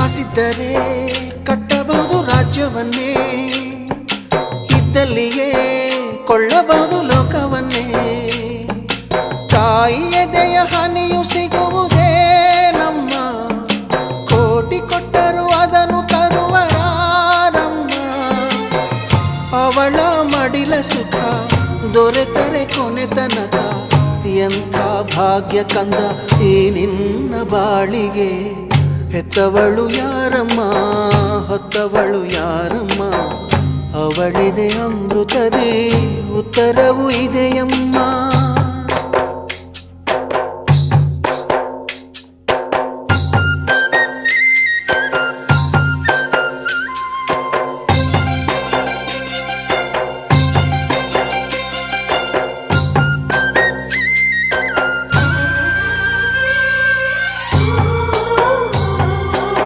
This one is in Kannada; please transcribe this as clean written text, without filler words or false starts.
ಕಾಸಿದ್ದರೆ ಕಟ್ಟಬಹುದು ರಾಜ್ಯವನ್ನೇ, ಇದ್ದಲ್ಲಿಯೇ ಕೊಳ್ಳಬಹುದು ಲೋಕವನ್ನೇ. ತಾಯಿಯ ದಯ ಹನಿಯು ಸಿಗುವುದೇ ನಮ್ಮ, ಕೋಟಿ ಕೊಟ್ಟರು ಅದನ್ನು ತರುವರಾರಮ್ಮ. ಅವಳ ಮಡಿಲ ಸುಖ ದೊರೆತರೆ ಕೊನೆ ತನಕ, ಎಂಥ ಭಾಗ್ಯ ಕಂದ ಈ ನಿನ್ನ ಬಾಳಿಗೆ. ಹೆತ್ತವಳು ಯಾರಮ್ಮ, ಹೊತ್ತವಳು ಯಾರಮ್ಮ, ಅವಳಿದೆ ಅಮೃತದೇ ಉತ್ತರವು ಇದೆಯಮ್ಮ.